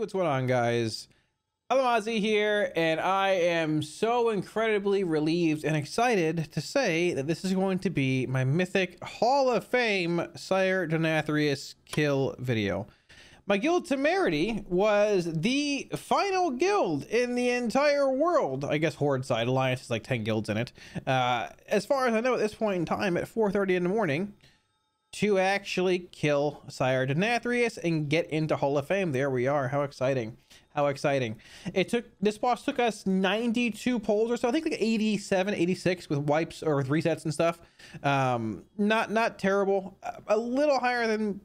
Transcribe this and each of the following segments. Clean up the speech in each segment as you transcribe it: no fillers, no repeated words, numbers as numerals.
What's going on, guys? Kalamazi here, and I am so incredibly relieved and excited to say that this is going to be my Mythic Hall of Fame Sire Denathrius Kill video. My guild Temerity was the final guild in the entire world. I guess Horde side Alliance is like 10 guilds in it. As far as I know at this point in time at 4:30 in the morning, to actually kill Sire Denathrius and get into Hall of Fame. There we are. How exciting. How exciting. This boss took us 92 pulls or so. I think like 87, 86 with wipes or with resets and stuff. Not terrible. A little higher than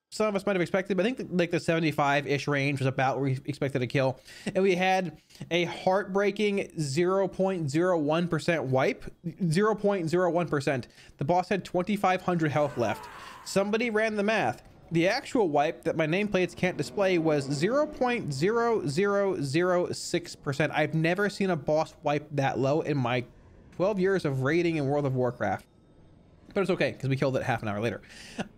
some of us might have expected, but I think like the 75-ish range was about where we expected to kill. And we had a heartbreaking 0.01% wipe. 0.01%. The boss had 2,500 health left. Somebody ran the math. The actual wipe that my nameplates can't display was 0.0006%. I've never seen a boss wipe that low in my 12 years of raiding in World of Warcraft. But it's okay, because we killed it half an hour later.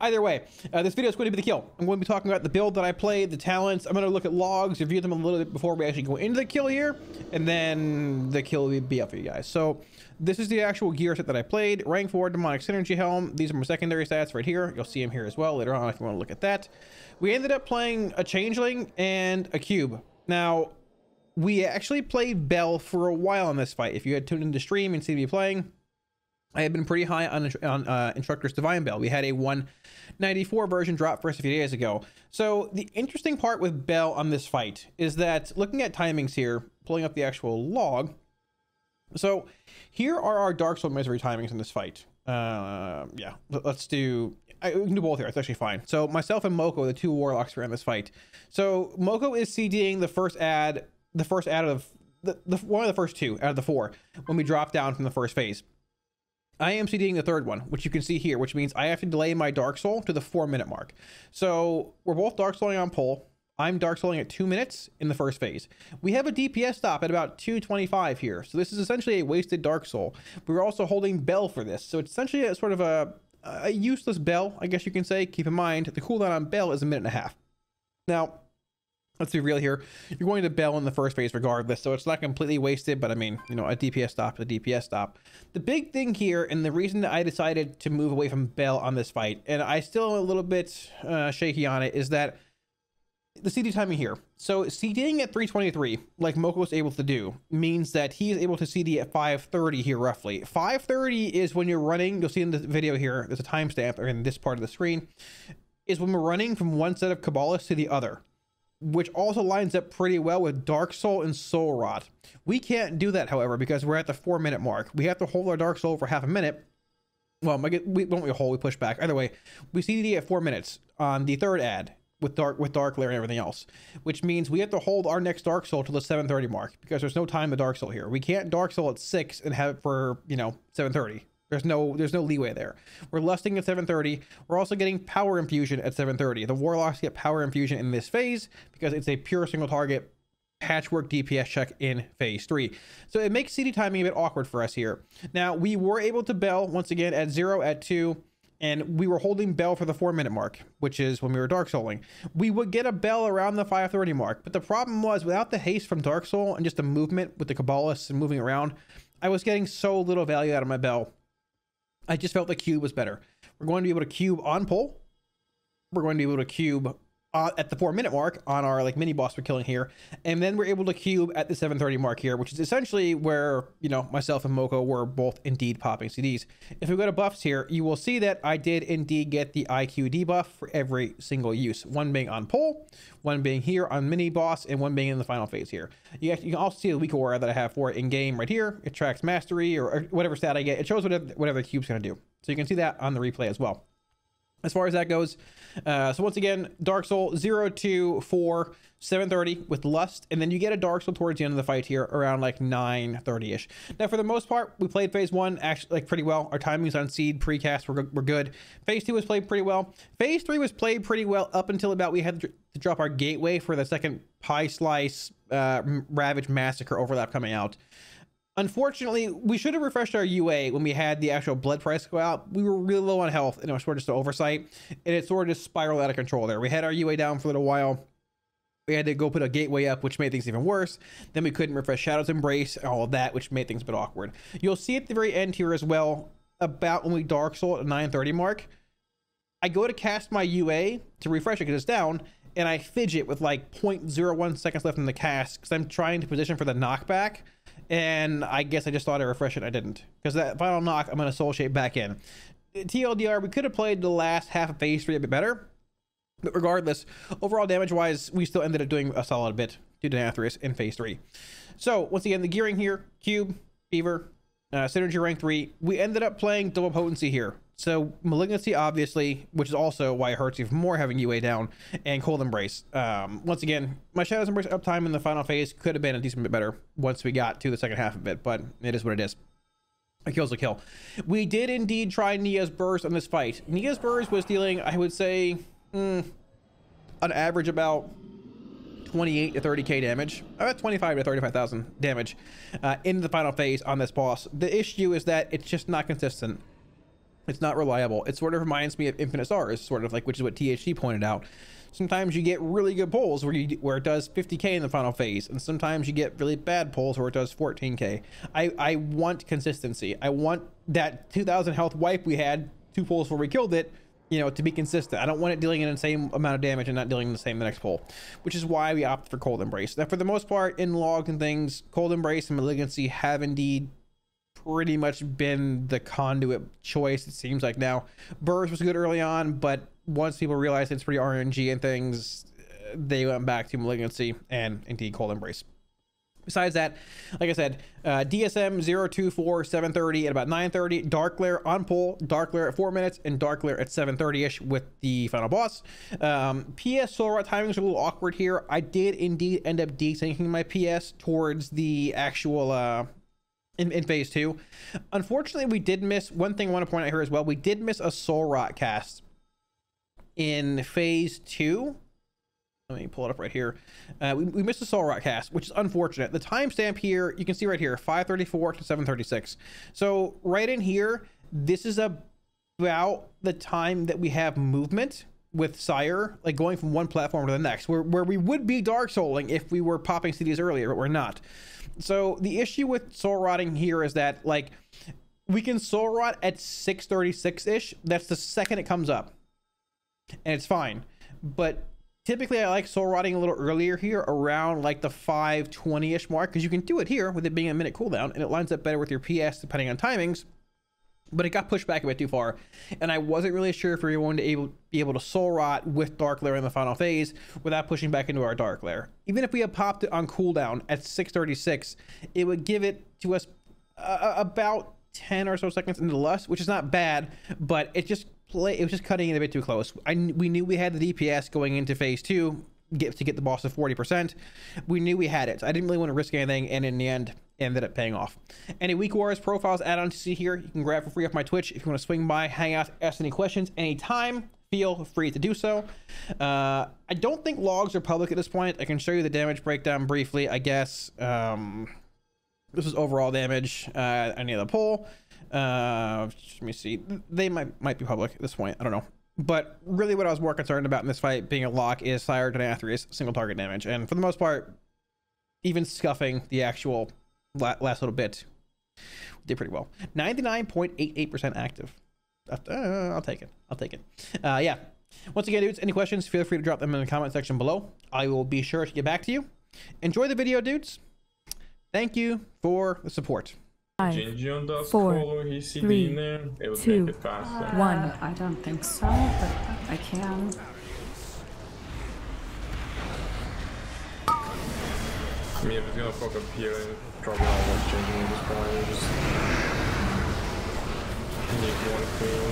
Either way, this video is going to be the kill. I'm going to be talking about the build that I played, the talents. I'm going to look at logs, review them a little bit before we actually go into the kill here, and then the kill will be up for you guys. So this is the actual gear set that I played. Rank 4 Demonic Synergy Helm. These are my secondary stats right here. You'll see them here as well later on if you want to look at that. We ended up playing a Changeling and a Cube. Now, we actually played Bell for a while in this fight. If you had tuned into stream and seen me playing, I had been pretty high on Instructor's Divine Bell. We had a 194 version drop for us a few days ago. So the interesting part with Bell on this fight is that looking at timings here, pulling up the actual log. So here are our Dark Soul Misery timings in this fight. Yeah, let's do... we can do both here. It's actually fine. So myself and Moko, the two Warlocks, were in this fight. So Moko is CDing the first ad of one of the first two out of the four when we drop down from the first phase. I am CDing the third one, which you can see here, which means I have to delay my Dark Soul to the 4-minute mark. So we're both Dark Souling on pull. I'm Dark Souling at 2 minutes in the first phase. We have a DPS stop at about 225 here. So this is essentially a wasted Dark Soul. We're also holding Bell for this. So it's essentially a sort of a useless Bell, I guess you can say. Keep in mind, the cooldown on Bell is 1.5 minutes. Now, let's be real here. You're going to Bell in the first phase regardless, so it's not completely wasted, but I mean, you know, a DPS stop is a DPS stop. The big thing here, and the reason that I decided to move away from Bell on this fight, and I still am a little bit shaky on it, is that the CD timing here. So CDing at 323, like Moko was able to do, means that he is able to CD at 530 here roughly. 530 is when you're running, you'll see in the video here, there's a timestamp or in this part of the screen, is when we're running from one set of Kabbalists to the other, which also lines up pretty well with Dark Soul and Soul Rot. We can't do that, however, because we're at the 4-minute mark. We have to hold our Dark Soul for half a minute. Well, we push back. Either way, we CD at 4 minutes on the third ad with Dark Lair and everything else, which means we have to hold our next Dark Soul to the 7:30 mark because there's no time to Dark Soul here. We can't Dark Soul at 6 and have it for, you know, 7:30. There's no leeway there. We're lusting at 7:30. We're also getting power infusion at 7:30. The Warlocks get power infusion in this phase because it's a pure single target patchwork DPS check in phase 3. So it makes CD timing a bit awkward for us here. Now, we were able to Bell once again at 0, at 2, and we were holding Bell for the 4-minute mark, which is when we were Dark Souling. We would get a Bell around the 5:30 mark, but the problem was without the haste from Dark Soul and just the movement with the Kabbalists and moving around, I was getting so little value out of my Bell. I just felt the cube was better. We're going to be able to cube on pull. We're going to be able to cube at the 4-minute mark on our like mini boss we're killing here, and then we're able to cube at the 7:30 mark here, which is essentially where, you know, myself and Moko were both indeed popping CDs. If we go to buffs here, you will see that I did indeed get the IQ debuff for every single use. One being on pull, one being here on mini boss, and one being in the final phase here. You can also see the weak aura that I have for it in game right here. It tracks mastery or whatever stat I get. It shows whatever the cube's going to do. So you can see that on the replay as well. As far as that goes, so once again, Dark Soul 0 to 4, 7:30 with Lust, and then you get a Dark Soul towards the end of the fight here around like 9:30ish. Now, for the most part, we played phase 1 actually like pretty well. Our timings on seed precast were good. Phase 2 was played pretty well. Phase 3 was played pretty well up until about we had to drop our gateway for the second Pie Slice Ravage Massacre overlap coming out. Unfortunately, we should have refreshed our UA when we had the actual blood price go out. We were really low on health, and it was sort of just an oversight, and it sort of just spiraled out of control there. We had our UA down for a little while. We had to go put a gateway up, which made things even worse. Then we couldn't refresh Shadow's Embrace, all of that, which made things a bit awkward. You'll see at the very end here as well, about when we Dark Soul at 930 mark, I go to cast my UA to refresh it because it's down, and I fidget with like 0.01 seconds left in the cast because I'm trying to position for the knockback. And I guess I just thought I'd refresh it. I didn't, because that final knock, I'm going to soul shape back in. TLDR, we could have played the last half of phase 3 a bit better. But regardless, overall damage-wise, we still ended up doing a solid bit to Denathrius in phase 3. So, once again, the gearing here, Cube, Fever, Synergy rank 3. We ended up playing double potency here. So, Malignancy, obviously, which is also why it hurts even more having UA down, and Cold Embrace. Once again, my Shadow's Embrace uptime in the final phase could have been a decent bit better once we got to the second half of it, but it is what it is. A kill's a kill. We did indeed try Nia's Burst on this fight. Nia's Burst was dealing, I would say, on average about 28 to 30k damage, about 25 to 35,000 damage in the final phase on this boss. The issue is that it's just not consistent. It's not reliable. It sort of reminds me of Infinite Stars, sort of like, which is what THC pointed out. Sometimes you get really good pulls where it does 50k in the final phase, and sometimes you get really bad pulls where it does 14k. I want consistency. I want that 2,000 health wipe we had 2 pulls before we killed it, you know, to be consistent. I don't want it dealing in the same amount of damage and not dealing the same the next pull, which is why we opted for Cold Embrace. Now, for the most part, in logs and things, Cold Embrace and Malignancy have indeed pretty much been the conduit choice, it seems like now. Burst was good early on, but once people realized it's pretty RNG and things, they went back to Malignancy and indeed Cold Embrace. Besides that, like I said, DSM 024, 730 at about 930, Dark Glare on pull, Dark Glare at 4 minutes, and Dark Glare at 730-ish with the final boss. PS Soul Rot timings are a little awkward here. I did indeed end up desyncing my PS towards the actual in phase 2. Unfortunately, we did miss one thing I want to point out here as well. We did miss a Soul Rot cast in phase 2. Let me pull it up right here. We missed a Soul Rot cast, which is unfortunate. The timestamp here, you can see right here, 534 to 736. So right in here, this is about the time that we have movement with Sire, like going from one platform to the next, where we would be Dark Souling if we were popping CDs earlier, but we're not. So the issue with Soul Rotting here is that, like, we can Soul Rot at 636-ish. That's the second it comes up, and it's fine. But typically, I like Soul Rotting a little earlier here, around like the 520-ish mark, because you can do it here with it being a minute cooldown, and it lines up better with your PS depending on timings. But it got pushed back a bit too far, and I wasn't really sure if we were going to be able to Soul Rot with Dark Glare in the final phase without pushing back into our Dark Glare. Even if we had popped it on cooldown at 636, it would give it to us about 10 or so seconds into Lust, which is not bad, but it was just cutting it a bit too close. We knew we had the DPS going into phase 2 to get the boss to 40%. We knew we had it. I didn't really want to risk anything, and in the end, ended up paying off. Any Weak Wars profiles add-ons you see here, you can grab for free off my Twitch. If you want to swing by, hang out, ask any questions anytime, feel free to do so. I don't think logs are public at this point. I can show you the damage breakdown briefly, I guess. This is overall damage. Any other pull. Let me see. They might be public at this point. I don't know. But really what I was more concerned about in this fight being a lock is Sire Denathrius single target damage. And for the most part, even scuffing the actual last little bit, did pretty well. 99.88% active. I'll take it. I'll take it. Yeah. Once again, dudes, any questions, feel free to drop them in the comment section below. I will be sure to get back to you. Enjoy the video, dudes. Thank you for the support. 5, 4, 3, 2, 1. I don't think so, but I can. I mean, if it's gonna fuck up here, probably not worth changing at this point. Just need one thing.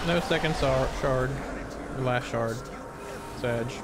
No second shard. Last shard. Sedge.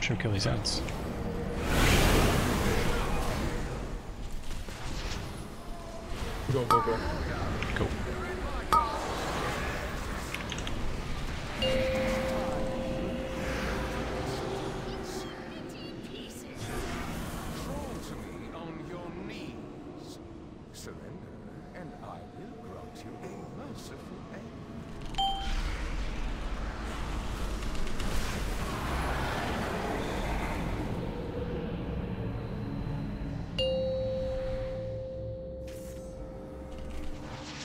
Should kill these ants. Go, go, go. Cool. Crawl to me on your knees. Surrender, and I will grant you a merciful end.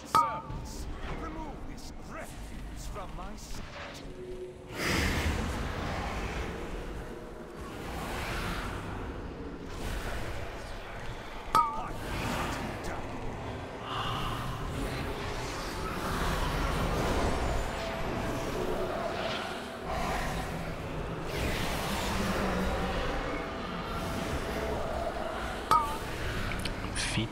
Servants, remove this refuse from my sight. Feet.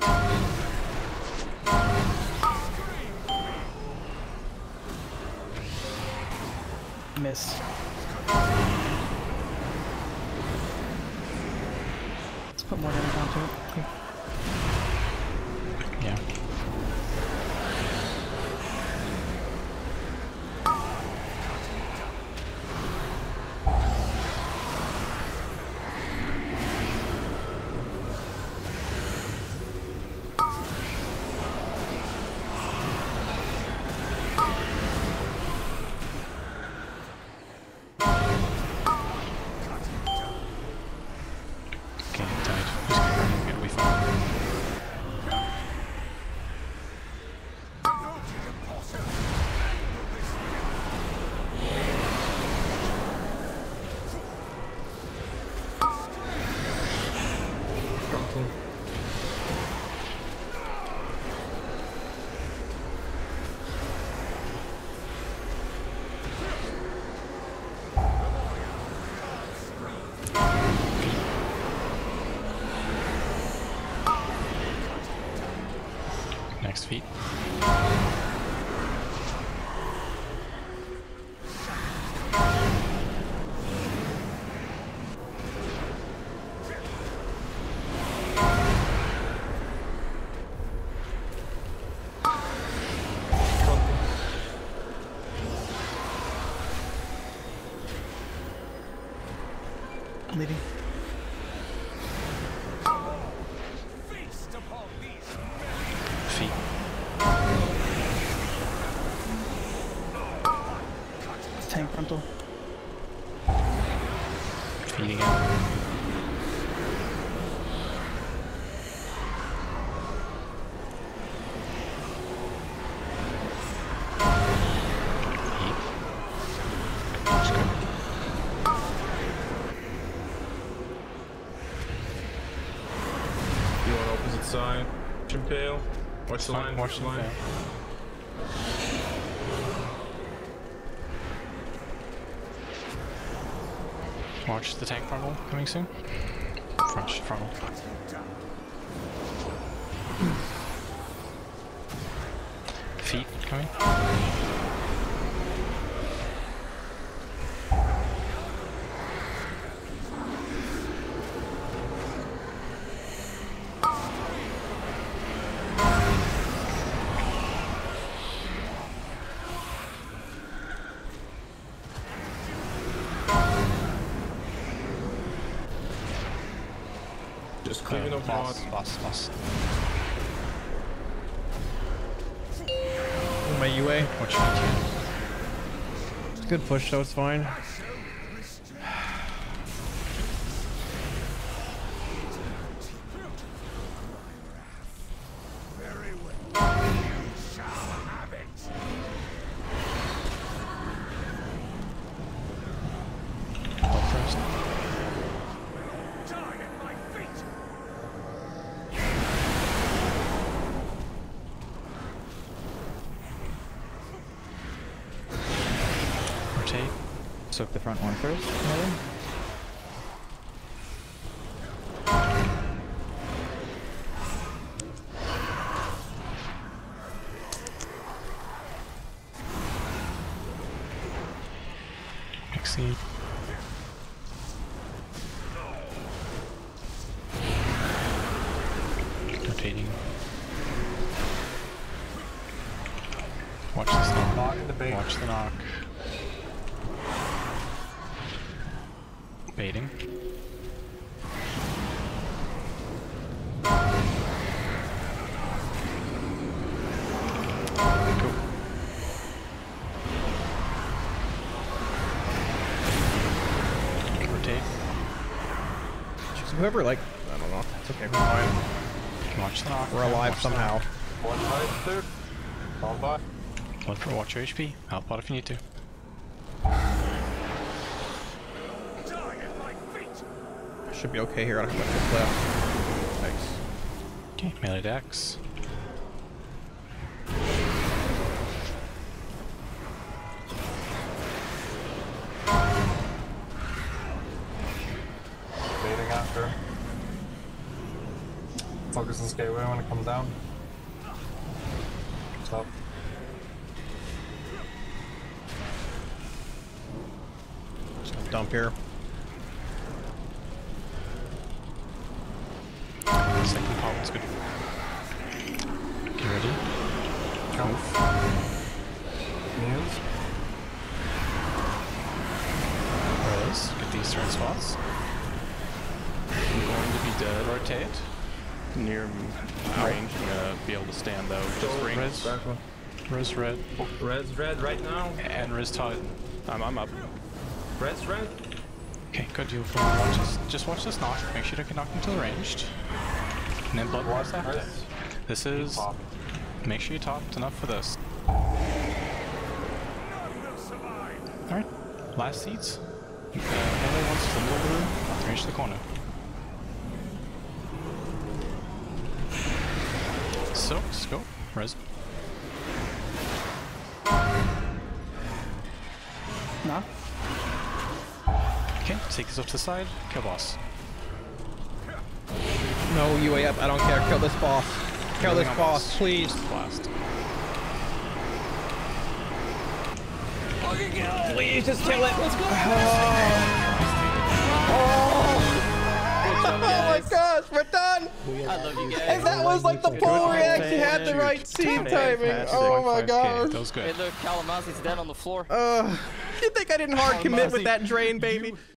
Miss. Let's put more damage onto it. Here. Yeah. Okay, it died. Just keep running, it'll be fine. Frontal. Next feet. Leading. Feast upon these Feet. Tank frontal. Feet again. Feet. Let's go. You on opposite side. Impale. Watch the line, watch the line. Watch the tank frontal coming soon. Frontal. Feet coming. Just cleaving up mod. Boss. My UA. Watch feet. It's a good push, so it's fine. very well. You shall have it. Hold first. Die at my feet. Rotate. Soak the front one first, maybe? Exceed. Rotating. Watch the knock. Watch the knock. Baiting. Cool. Rotate. Just whoever, like, I don't know. It's okay. We're fine. Watch the knock. We're alive somehow. One fight, dude. Fall by. Watch your HP. Help out if you need to. Should be okay here. I don't have much left. Thanks. Okay, melee dex. Baiting after. Focus on Skateway when it comes down. Stop. Just dump here. Second pop was good. Get ready. Jump. Muse. Rose. Get these turn spots. I'm going to be dead. Rotate. Near range, I'm gonna be able to stand though. Just ring. Res red. Red's red right now. And Res Titan. I'm up. Red's red. Okay, good deal. Just watch this knock. Make sure to get knocked into the ranged. And then blood wars after. Res. This is. Pop. Make sure you topped enough for this. Alright. Last seats. Melee ones to the middle of the room. Range to the corner. So, scope. Res. Knock. Okay, take this up to the side. Kill boss. No UAF. I don't care. Kill this boss. Kill this boss, please. Blast. Please just kill it. Let's go. Oh my gosh, we're done. I love you guys. And that was like the pole reaction had the right seed timing. Oh my gosh. That was good. Hey look, Kalamazi's dead on the floor. You think I didn't hard commit with that drain, baby?